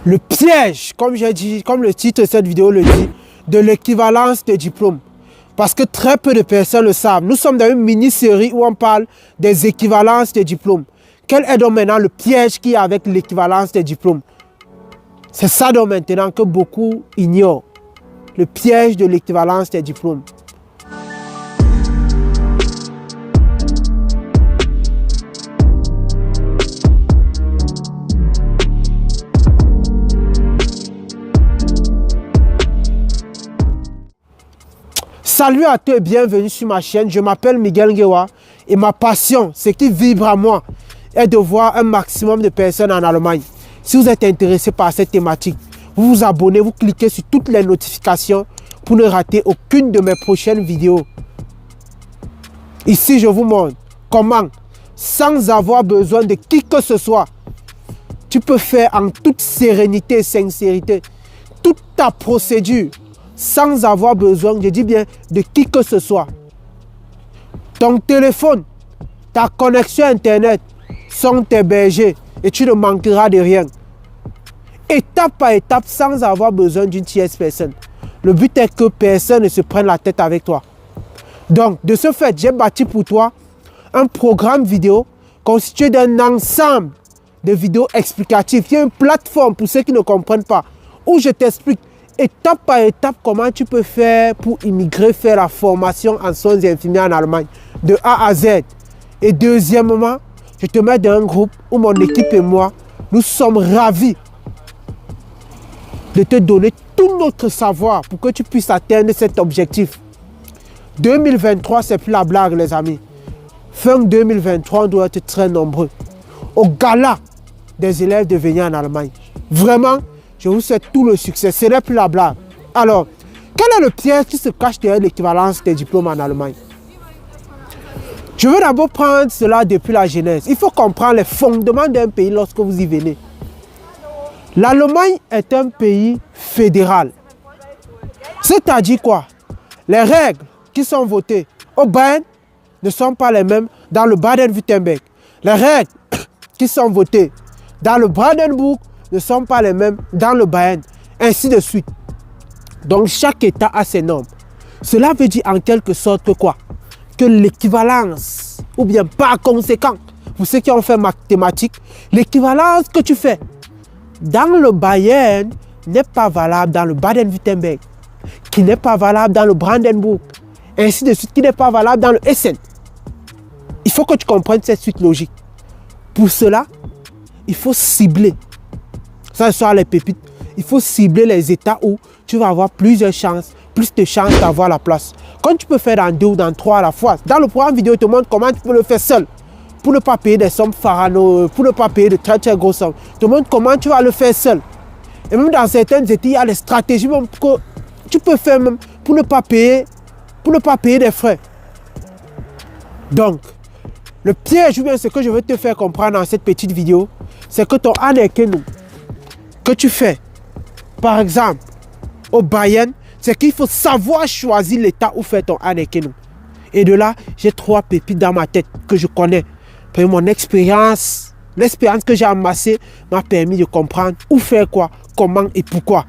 Le piège, comme j'ai dit, comme le titre de cette vidéo le dit, de l'équivalence de diplôme. Parce que très peu de personnes le savent. Nous sommes dans une mini-série où on parle des équivalences de diplômes. Quel est donc maintenant le piège qu'il y a avec l'équivalence des diplômes? C'est ça donc maintenant que beaucoup ignorent. Le piège de l'équivalence des diplômes. Salut à tous et bienvenue sur ma chaîne. Je m'appelle Miguel Ngewa et ma passion, ce qui vibre à moi, est de voir un maximum de personnes en Allemagne. Si vous êtes intéressé par cette thématique, vous vous abonnez, vous cliquez sur toutes les notifications pour ne rater aucune de mes prochaines vidéos. Ici, je vous montre comment, sans avoir besoin de qui que ce soit, tu peux faire en toute sérénité et sincérité toute ta procédure sans avoir besoin, je dis bien, de qui que ce soit. Ton téléphone, ta connexion Internet sont hébergés et tu ne manqueras de rien. Étape par étape, sans avoir besoin d'une tierce personne. Le but est que personne ne se prenne la tête avec toi. Donc, de ce fait, j'ai bâti pour toi un programme vidéo constitué d'un ensemble de vidéos explicatives. Il y a une plateforme pour ceux qui ne comprennent pas, où je t'explique étape par étape comment tu peux faire pour immigrer, faire la formation en soins infirmiers en Allemagne, de A à Z. Et deuxièmement, je te mets dans un groupe où mon équipe et moi, nous sommes ravis de te donner tout notre savoir pour que tu puisses atteindre cet objectif. 2023, c'est plus la blague, les amis. Fin 2023, on doit être très nombreux au gala des élèves de venir en Allemagne. Vraiment, je vous souhaite tout le succès. Ce n'est plus la blague. Alors, quel est le piège qui se cache derrière l'équivalence des diplômes en Allemagne? Je veux d'abord prendre cela depuis la genèse. Il faut comprendre les fondements d'un pays lorsque vous y venez. L'Allemagne est un pays fédéral. C'est-à-dire quoi? Les règles qui sont votées au Bayern ne sont pas les mêmes dans le Baden-Württemberg. Les règles qui sont votées dans le Brandenburg ne sont pas les mêmes dans le Bayern, ainsi de suite. Donc chaque État a ses normes. Cela veut dire en quelque sorte que quoi? Que l'équivalence, ou bien par conséquent, pour ceux qui ont fait mathématiques, l'équivalence que tu fais dans le Bayern n'est pas valable dans le Baden-Württemberg, qui n'est pas valable dans le Brandenburg, ainsi de suite, qui n'est pas valable dans le Hessen. Il faut que tu comprennes cette suite logique. Pour cela, il faut cibler. Ça, ce sont les pépites. Il faut cibler les états où tu vas avoir plusieurs chances, plus de chances d'avoir la place. Quand tu peux faire dans 2 ou dans 3 à la fois, dans le programme vidéo, je te montre comment tu peux le faire seul. Pour ne pas payer des sommes pharaoniques, pour ne pas payer de très très grosses sommes. Je te montre comment tu vas le faire seul. Et même dans certaines études, il y a des stratégies même que tu peux faire même pour ne pas payer des frais. Donc, le piège ou bien ce que je veux te faire comprendre dans cette petite vidéo, c'est que ton Anerkennung que tu fais, par exemple, au Bayern, c'est qu'il faut savoir choisir l'état où faire ton Anerkennung. Et de là, j'ai 3 pépites dans ma tête que je connais. Puis mon expérience, l'expérience que j'ai amassée m'a permis de comprendre où faire quoi, comment et pourquoi.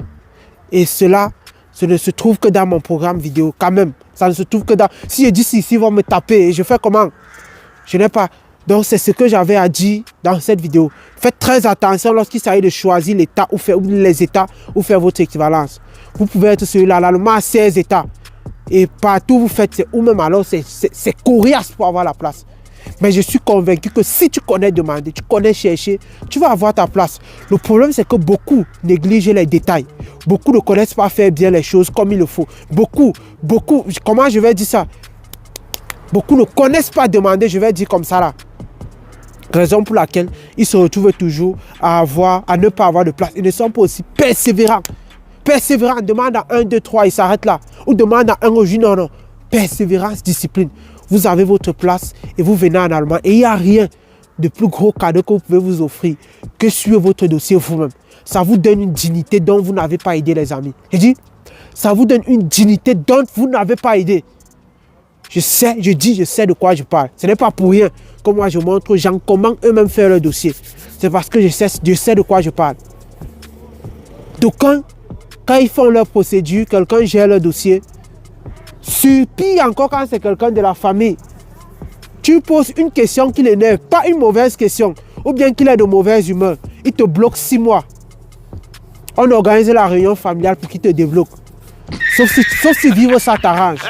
Et cela, ce ne se trouve que dans mon programme vidéo quand même. Ça ne se trouve que dans... Si je dis ici, ils vont me taper et je fais comment? Je n'ai pas... Donc c'est ce que j'avais à dire dans cette vidéo. Faites très attention lorsqu'il s'agit de choisir l'état où faire, ou les états où faire votre équivalence. Vous pouvez être celui-là, l'Allemand a 16 états. Et partout vous faites, c'est ou même alors c'est coriace pour avoir la place. Mais je suis convaincu que si tu connais demander, tu connais chercher, tu vas avoir ta place. Le problème c'est que beaucoup négligent les détails. Beaucoup ne connaissent pas faire bien les choses comme il le faut. Beaucoup, comment je vais dire ça? Beaucoup ne connaissent pas demander, je vais dire comme ça là. Raison pour laquelle ils se retrouvent toujours à ne pas avoir de place. Ils ne sont pas aussi persévérants. Persévérant, demande à 1, 2, 3, il s'arrête là. Ou demande à 1 aujourd'hui, non, non. Persévérance, discipline. Vous avez votre place et vous venez en Allemagne. Et il n'y a rien de plus gros cadeau que vous pouvez vous offrir que suivre votre dossier vous-même. Ça vous donne une dignité dont vous n'avez pas idée, les amis. Je dis, ça vous donne une dignité dont vous n'avez pas idée. Je sais de quoi je parle. Ce n'est pas pour rien que moi je montre aux gens comment eux-mêmes faire leur dossier. C'est parce que je sais de quoi je parle. D'aucuns, quand ils font leur procédure, quelqu'un gère leur dossier. Pire encore quand c'est quelqu'un de la famille. Tu poses une question qui l'énerve, pas une mauvaise question, ou bien qu'il est de mauvaise humeur. Il te bloque 6 mois. On organise la réunion familiale pour qu'il te débloque. Sauf si vivre ça t'arrange.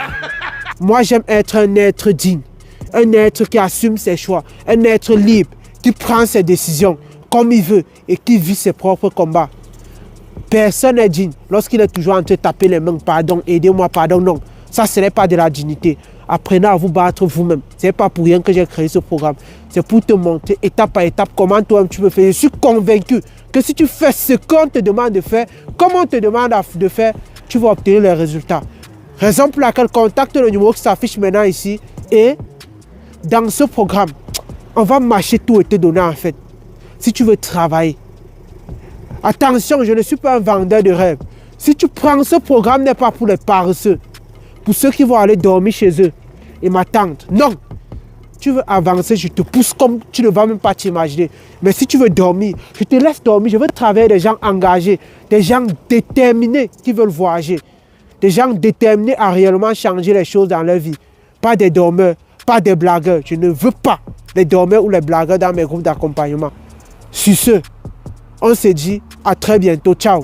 Moi, j'aime être un être digne. Un être qui assume ses choix. Un être libre, qui prend ses décisions comme il veut et qui vit ses propres combats. Personne n'est digne lorsqu'il est toujours en train de taper les mains. Pardon, aidez-moi, pardon, non. Ça, ce n'est pas de la dignité. Apprenez à vous battre vous-même. Ce n'est pas pour rien que j'ai créé ce programme. C'est pour te montrer étape par étape comment toi-même tu peux faire. Je suis convaincu que si tu fais ce qu'on te demande de faire, comme on te demande de faire, tu vas obtenir les résultats. Raison pour laquelle contacte le numéro qui s'affiche maintenant ici. Et dans ce programme, on va marcher tout et te donner en fait. Si tu veux travailler. Attention, je ne suis pas un vendeur de rêves. Si tu prends ce programme, n'est pas pour les paresseux. Pour ceux qui vont aller dormir chez eux et m'attendre. Non. Tu veux avancer, je te pousse comme tu ne vas même pas t'imaginer. Mais si tu veux dormir, je te laisse dormir. Je veux travailler des gens engagés, des gens déterminés qui veulent voyager. Des gens déterminés à réellement changer les choses dans leur vie. Pas des dormeurs, pas des blagueurs. Je ne veux pas les dormeurs ou les blagueurs dans mes groupes d'accompagnement. Sur ce, on se dit à très bientôt. Ciao.